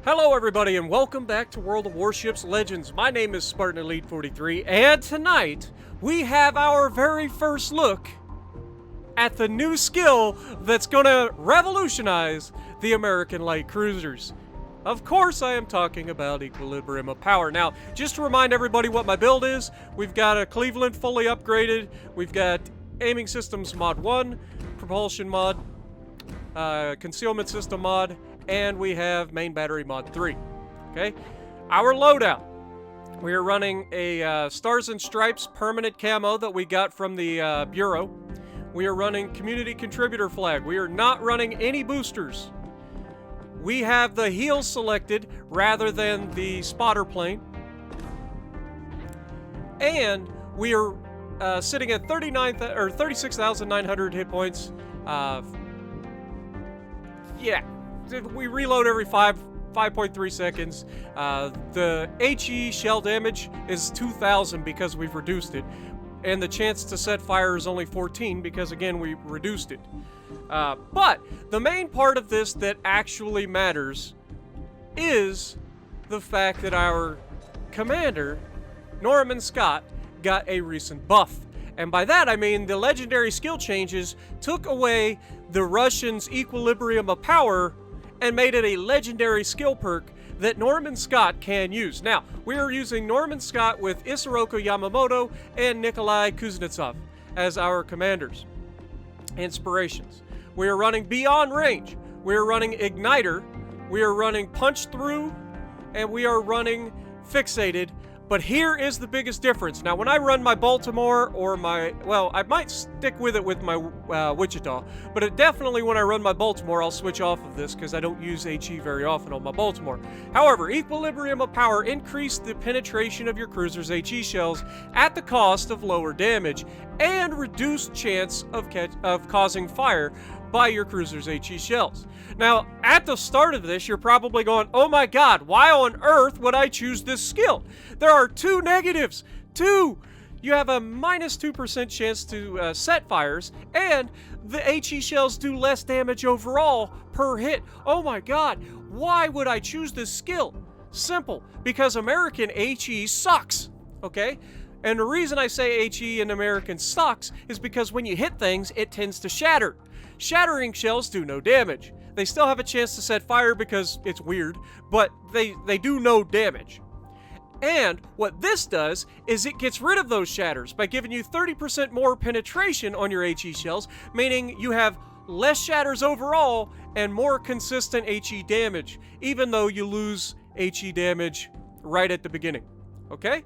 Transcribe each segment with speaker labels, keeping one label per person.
Speaker 1: Hello everybody and welcome back to World of Warships Legends. My name is Spartan Elite 43 and tonight we have our very first look at the new skill that's gonna revolutionize the American light cruisers. Of course I am talking about Equilibrium of Power. Now, just to remind everybody what my build is, we've got a Cleveland fully upgraded, we've got Aiming Systems Mod 1, Propulsion Mod, Concealment System Mod, and we have Main Battery Mod 3. Okay? Our loadout. We are running a Stars and Stripes permanent camo that we got from the Bureau. We are running Community Contributor Flag. We are not running any boosters. We have the heels selected rather than the spotter plane. And we are sitting at 36,900 hit points. Yeah. We reload every 5.3 seconds. The HE shell damage is 2,000 because we've reduced it. And the chance to set fire is only 14 because, again, we reduced it. But the main part of this that actually matters is the fact that our commander, Norman Scott, got a recent buff. And by that I mean the legendary skill changes took away the Russians' Equilibrium of Power and made it a legendary skill perk that Norman Scott can use. Now, we are using Norman Scott with Isoroku Yamamoto and Nikolai Kuznetsov as our commanders. Inspirations. We are running Beyond Range. We are running Igniter. We are running Punch Through. And we are running Fixated. But here is the biggest difference. Now, when I run my Baltimore or my... Well, I might stick with it with my Wichita. But definitely when I run my Baltimore, I'll switch off of this because I don't use HE very often on my Baltimore. However, Equilibrium of Power increased the penetration of your cruiser's HE shells at the cost of lower damage and reduced chance of causing fire by your cruiser's HE shells. Now, at the start of this, you're probably going, oh my god, why on earth would I choose this skill? There are two negatives. You have a minus 2% chance to set fires, and the HE shells do less damage overall per hit. Oh my god, why would I choose this skill? Simple, because American HE sucks, okay? And the reason I say HE in American sucks is because when you hit things, it tends to shatter. Shattering shells do no damage. They still have a chance to set fire because it's weird, but they do no damage. And what this does is it gets rid of those shatters by giving you 30% more penetration on your HE shells, meaning you have less shatters overall and more consistent HE damage, even though you lose HE damage right at the beginning. Okay?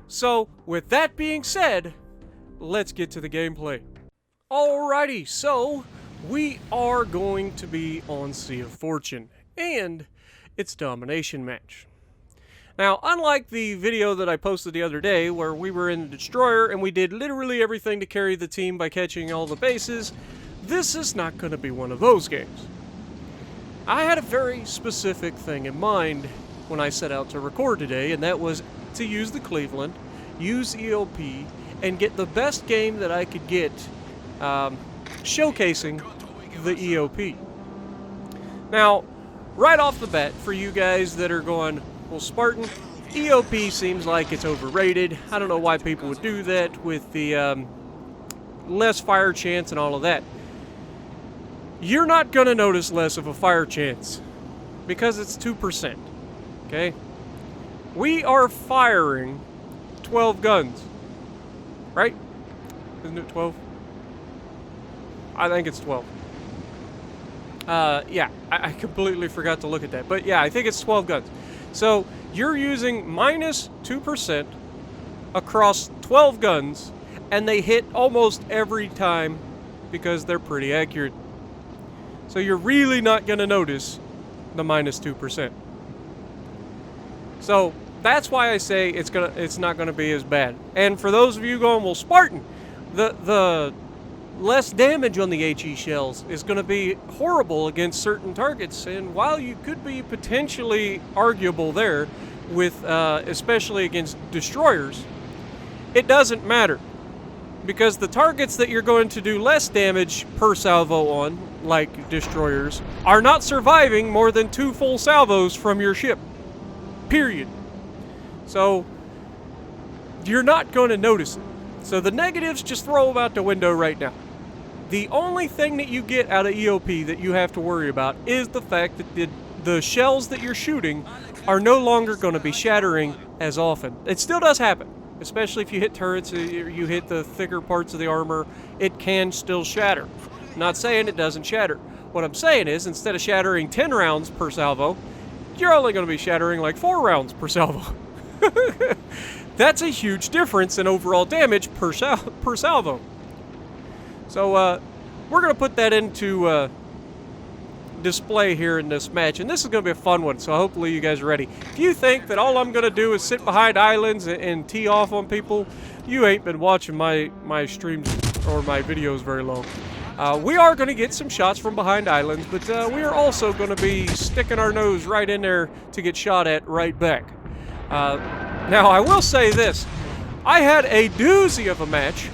Speaker 1: So, with that being said, let's get to the gameplay. Alrighty, so we are going to be on Sea of Fortune and its domination match. Now, unlike the video that I posted the other day where we were in the destroyer and we did literally everything to carry the team by catching all the bases, this is not going to be one of those games. I had a very specific thing in mind when I set out to record today, and that was to use the Cleveland, use EOP, and get the best game that I could get showcasing the EOP. Now, right off the bat, for you guys that are going, well, Spartan, EOP seems like it's overrated. I don't know why people would do that with the less fire chance and all of that. You're not going to notice less of a fire chance because it's 2%. Okay? We are firing 12 guns. Right? Isn't it 12? I think it's 12. Yeah, I completely forgot to look at that. But yeah, I think it's 12 guns. So you're using minus 2% across 12 guns, and they hit almost every time because they're pretty accurate. So you're really not going to notice the minus 2%. So that's why I say it's not going to be as bad. And for those of you going, well, Spartan, the less damage on the HE shells is going to be horrible against certain targets, and while you could be potentially arguable there with especially against destroyers, it doesn't matter Because the targets that you're going to do less damage per salvo on, like destroyers, are not surviving more than 2 full salvos from your ship. Period. So, you're not going to notice it. So the negatives, just throw them out the window right now. The only thing that you get out of EOP that you have to worry about is the fact that the shells that you're shooting are no longer going to be shattering as often. It still does happen, especially if you hit turrets, you hit the thicker parts of the armor, it can still shatter. I'm not saying it doesn't shatter. What I'm saying is, instead of shattering 10 rounds per salvo, you're only going to be shattering like 4 rounds per salvo. That's a huge difference in overall damage per salvo. So, we're going to put that into display here in this match, and this is going to be a fun one, so hopefully you guys are ready. If you think that all I'm going to do is sit behind islands and tee off on people, you ain't been watching my streams or my videos very long. We are going to get some shots from behind islands, but we are also going to be sticking our nose right in there to get shot at right back. Now, I will say this. I had a doozy of a match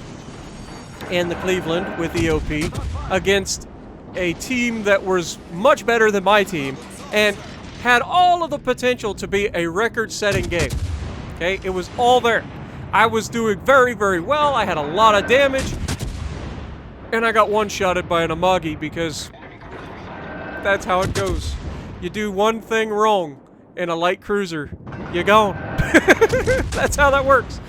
Speaker 1: in the Cleveland with EOP against a team that was much better than my team and had all of the potential to be a record-setting game. Okay, it was all there. I was doing very, very well. I had a lot of damage, and I got one-shotted by an Amagi because that's how it goes. You do one thing wrong in a light cruiser, you're gone. That's how that works.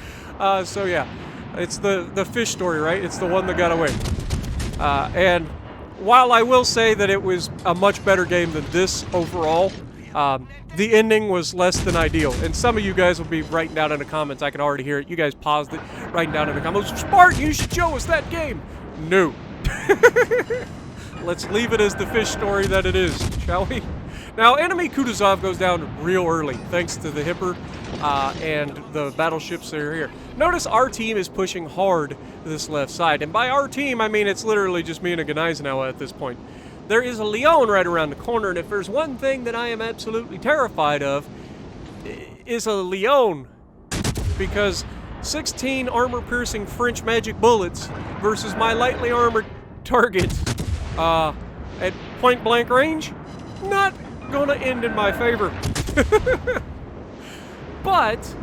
Speaker 1: So yeah, it's the fish story, right? It's the one that got away. And while I will say that it was a much better game than this overall, the ending was less than ideal. And some of you guys will be writing down in the comments, I can already hear it. You guys paused it, writing down in the comments, Spartan, you should show us that game. No. Let's leave it as the fish story that it is, shall we? Now, enemy Kutuzov goes down real early, thanks to the Hipper and the battleships that are here. Notice our team is pushing hard this left side, and by our team, I mean it's literally just me and a Gneisenau at this point. There is a Leon right around the corner, and if there's one thing that I am absolutely terrified of, is a Leon, because 16 armor-piercing French magic bullets versus my lightly armored target at point-blank range, not gonna end in my favor. But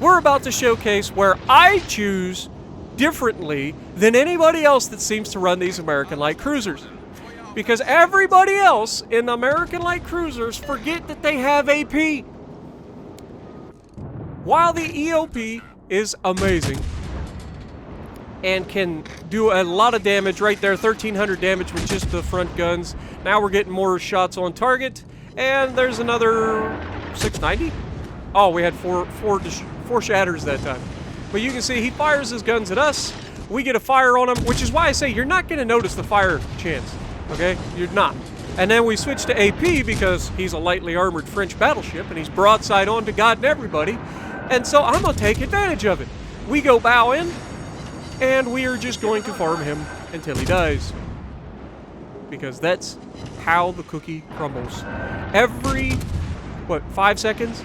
Speaker 1: we're about to showcase where I choose differently than anybody else that seems to run these American light cruisers. Because everybody else in American light cruisers forget that they have AP. While the EOP is amazing and can do a lot of damage right there, 1,300 damage with just the front guns. Now we're getting more shots on target, and there's another 690. Oh, we had four shatters that time. But you can see he fires his guns at us. We get a fire on him, which is why I say you're not going to notice the fire chance. Okay? You're not. And then we switch to AP because he's a lightly armored French battleship, and he's broadside on to God and everybody. And so I'm going to take advantage of it. We go bow in, and we are just going to farm him until he dies. Because that's how the cookie crumbles. Every, 5 seconds,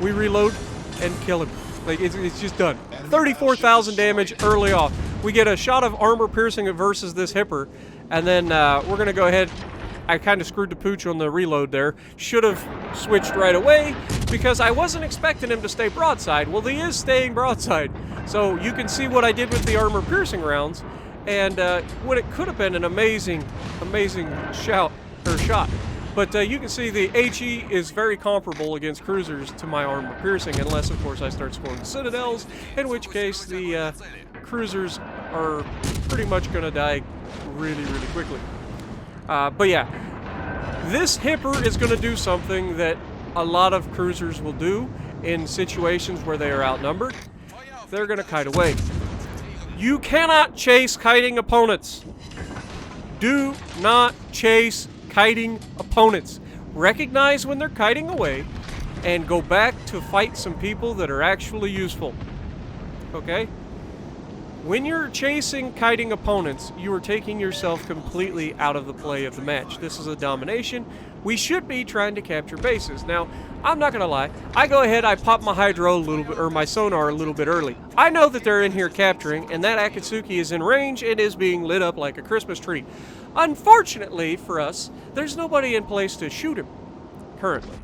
Speaker 1: we reload and kill him. Like, it's just done. 34,000 damage early off. We get a shot of armor piercing versus this Hipper, and then we're going to go ahead. I kind of screwed the pooch on the reload there. Should have switched right away because I wasn't expecting him to stay broadside. Well, he is staying broadside. So you can see what I did with the armor piercing rounds and what it could have been an amazing shot. But you can see the HE is very comparable against cruisers to my armor piercing, unless, of course, I start scoring citadels, in which case the cruisers are pretty much going to die really, really quickly. But yeah, this Hipper is going to do something that a lot of cruisers will do in situations where they are outnumbered. They're going to kite away. You cannot chase kiting opponents. Do not chase kiting opponents. Recognize when they're kiting away and go back to fight some people that are actually useful. Okay? When you're chasing kiting opponents, you are taking yourself completely out of the play of the match. This is a domination. we should be trying to capture bases. Now, I'm not gonna lie, I go ahead, I pop my hydro a little bit, or my sonar a little bit early. I know that they're in here capturing, and that Akatsuki is in range and is being lit up like a Christmas tree. Unfortunately for us, there's nobody in place to shoot him currently.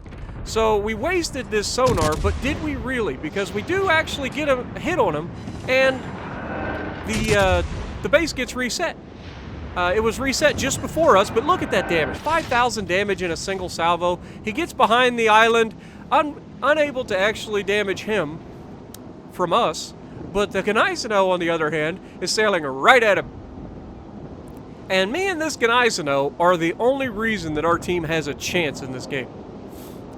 Speaker 1: So we wasted this sonar, but did we really? Because we do actually get a hit on him, and the base gets reset. It was reset just before us, but look at that damage. 5,000 damage in a single salvo. He gets behind the island, unable to actually damage him from us, but the Ganaisano, on the other hand, is sailing right at him. And me and this Ganaisano are the only reason that our team has a chance in this game.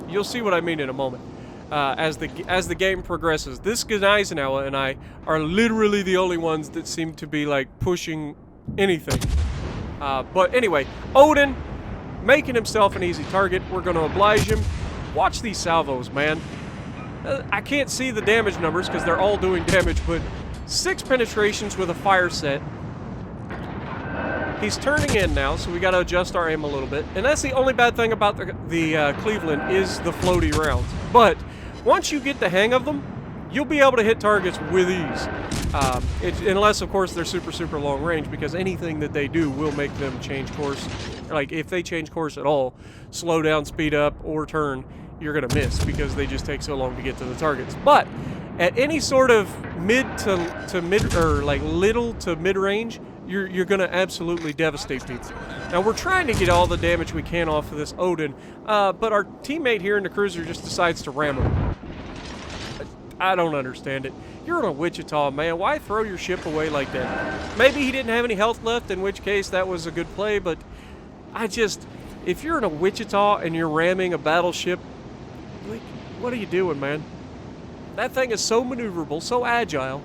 Speaker 1: You'll see what I mean in a moment. As the game progresses, this Ganaisano and I are literally the only ones that seem to be like pushing anything. But anyway, Odin making himself an easy target. We're going to oblige him. Watch these salvos, man. I can't see the damage numbers because they're all doing damage, but 6 penetrations with a fire set. He's turning in now, so we got to adjust our aim a little bit. And that's the only bad thing about the Cleveland is the floaty rounds. But once you get the hang of them, you'll be able to hit targets with ease. Unless, of course, they're super, super long range, because anything that they do will make them change course. Like, if they change course at all, slow down, speed up, or turn, you're going to miss, because they just take so long to get to the targets. But at any sort of mid to mid, or like little to mid range, you're going to absolutely devastate people. Now, we're trying to get all the damage we can off of this Odin, but our teammate here in the cruiser just decides to ram him. I don't understand it. You're in a Wichita, man. Why throw your ship away like that? Maybe he didn't have any health left, in which case that was a good play, but if you're in a Wichita and you're ramming a battleship, like, what are you doing, man? That thing is so maneuverable, so agile,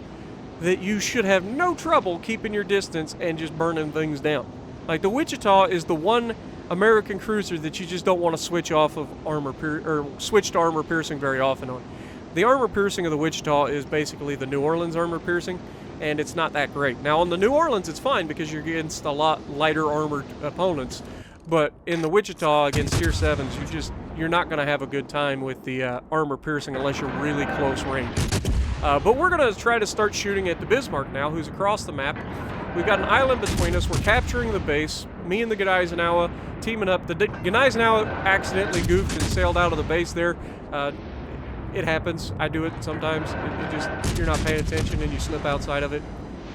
Speaker 1: that you should have no trouble keeping your distance and just burning things down. Like, the Wichita is the one American cruiser that you just don't want to switch off of switch to armor piercing very often on. The armor piercing of the Wichita is basically the New Orleans armor piercing, and it's not that great. Now, on the New Orleans, it's fine because you're against a lot lighter armored opponents, but in the Wichita against tier 7s, you're not going to have a good time with the armor piercing unless you're really close range. But we're going to try to start shooting at the Bismarck now, who's across the map. We've got an island between us. We're capturing the base. Me and the Gneisenau teaming up. The Gneisenau accidentally goofed and sailed out of the base there. It happens. I do it sometimes. You're not paying attention and you slip outside of it.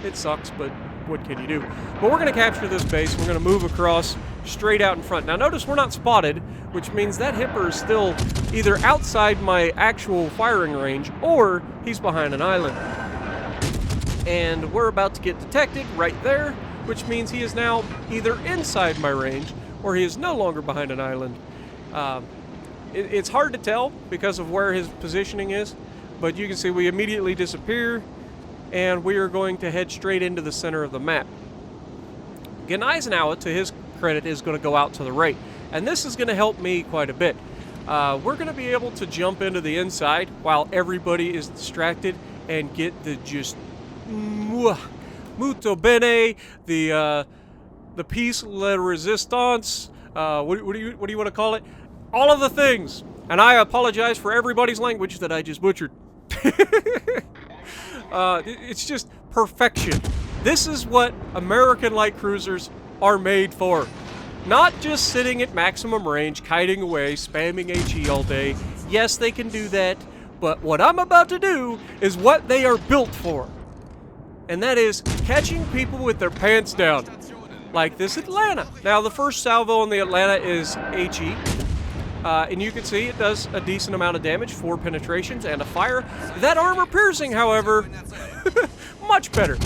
Speaker 1: It sucks, but what can you do? But we're going to capture this base. We're going to move across straight out in front. Now notice we're not spotted, which means that Hipper is still either outside my actual firing range or he's behind an island. And we're about to get detected right there, which means he is now either inside my range or he is no longer behind an island. It's hard to tell because of where his positioning is, but you can see we immediately disappear, and we are going to head straight into the center of the map. Gneisenau, to his credit, is going to go out to the right, and this is going to help me quite a bit. We're going to be able to jump into the inside while everybody is distracted and get the just molto bene, the piece la resistance. What do you want to call it? All of the things. And I apologize for everybody's language that I just butchered. It's just perfection. This is what American light cruisers are made for. Not just sitting at maximum range, kiting away, spamming HE all day. Yes, they can do that, but what I'm about to do is what they are built for. And that is catching people with their pants down. Like this Atlanta. Now, the first salvo on the Atlanta is HE. And you can see it does a decent amount of damage, 4 penetrations and a fire. That armor piercing, however, much better.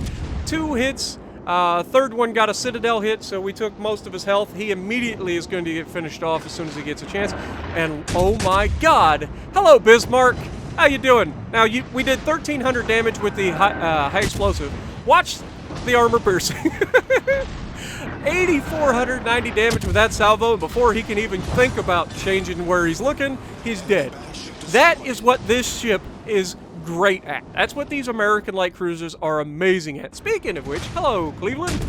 Speaker 1: 2 hits, third one got a Citadel hit, so we took most of his health. He immediately is going to get finished off as soon as he gets a chance. And oh my god, hello Bismarck, how you doing? Now, we did 1,300 damage with the high explosive. Watch the armor piercing. 8,490 damage with that salvo, and before he can even think about changing where he's looking, he's dead. That is what this ship is great at. That's what these American light cruisers are amazing at. Speaking of which, hello, Cleveland.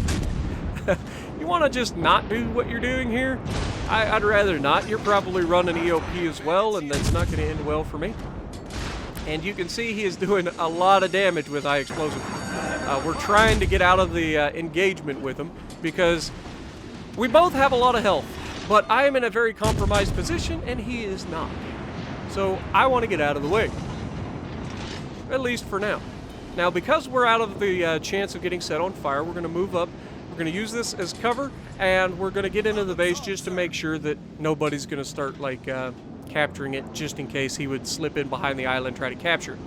Speaker 1: You want to just not do what you're doing here? I'd rather not. You're probably running EOP as well, and that's not going to end well for me. And you can see he is doing a lot of damage with high explosive. We're trying to get out of the engagement with him because we both have a lot of health, but I am in a very compromised position, and he is not. So I want to get out of the way, at least for now. Now, because we're out of the chance of getting set on fire, we're going to move up. We're going to use this as cover, and we're going to get into the base just to make sure that nobody's going to start, like, capturing it, just in case he would slip in behind the island and try to capture it.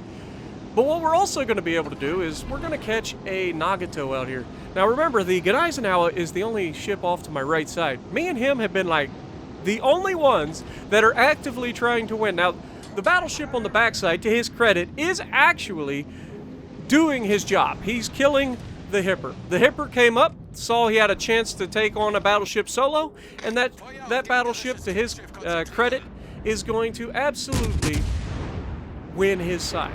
Speaker 1: But what we're also going to be able to do is we're going to catch a Nagato out here. Now, remember, the Gneisenauer is the only ship off to my right side. Me and him have been, like, the only ones that are actively trying to win. Now, the battleship on the backside, to his credit, is actually doing his job. He's killing the Hipper. The Hipper came up, saw he had a chance to take on a battleship solo, and that battleship, to his credit, is going to absolutely win his side.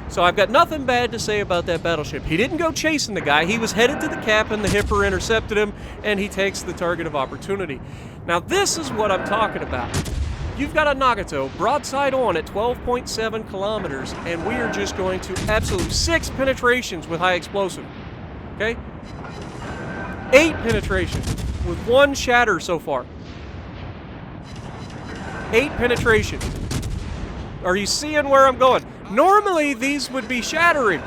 Speaker 1: So I've got nothing bad to say about that battleship. He didn't go chasing the guy. He was headed to the cap, and the Hipper intercepted him, and he takes the target of opportunity. Now, this is what I'm talking about. You've got a Nagato broadside on at 12.7 kilometers, and we are just going to absolute 6 penetrations with high explosive. Okay? 8 penetrations with 1 shatter so far. 8 penetrations. Are you seeing where I'm going? Normally, these would be shattering.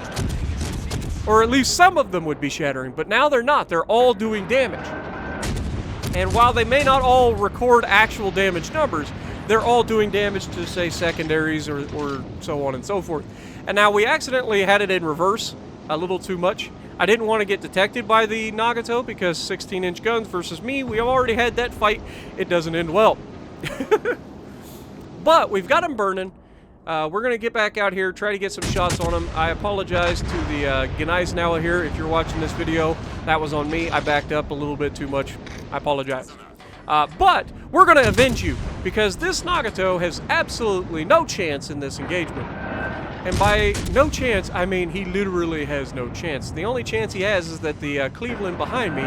Speaker 1: Or at least some of them would be shattering, but now they're not. They're all doing damage. And while they may not all record actual damage numbers, they're all doing damage to, say, secondaries or so on and so forth. And now we accidentally had it in reverse a little too much. I didn't want to get detected by the Nagato because 16-inch guns versus me, we already had that fight. It doesn't end well. But we've got him burning. We're going to get back out here, try to get some shots on him. I apologize to the Gneisenauer here. If you're watching this video, that was on me. I backed up a little bit too much. I apologize. But we're going to avenge you because this Nagato has absolutely no chance in this engagement. And by no chance, I mean he literally has no chance. The only chance he has is that the Cleveland behind me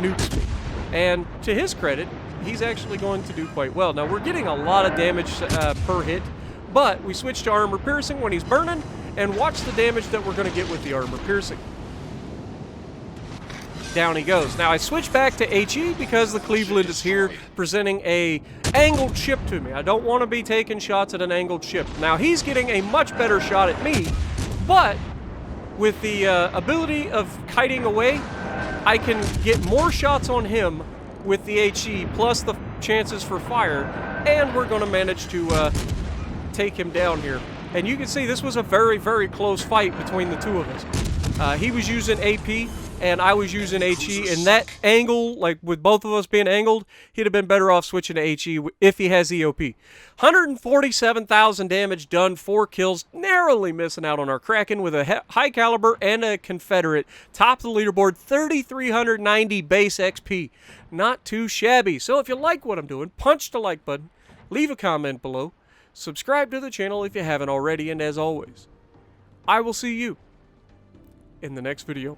Speaker 1: nukes me. And to his credit, he's actually going to do quite well. Now, we're getting a lot of damage per hit, but we switch to armor piercing when he's burning, and watch the damage that we're going to get with the armor piercing. Down he goes. Now, I switch back to HE because the Cleveland is here presenting a angled ship to me. I don't want to be taking shots at an angled ship. Now, he's getting a much better shot at me, but with the ability of kiting away, I can get more shots on him with the HE, plus the chances for fire, and we're going to manage to take him down here. And you can see this was a very, very close fight between the two of us. He was using AP, and I was using HE, and that angle, like with both of us being angled, he'd have been better off switching to HE if he has EOP. 147,000 damage done, 4 kills, narrowly missing out on our Kraken with a high caliber and a Confederate. Top of the leaderboard, 3,390 base XP. Not too shabby. So if you like what I'm doing, punch the like button, leave a comment below, subscribe to the channel if you haven't already, and as always, I will see you in the next video.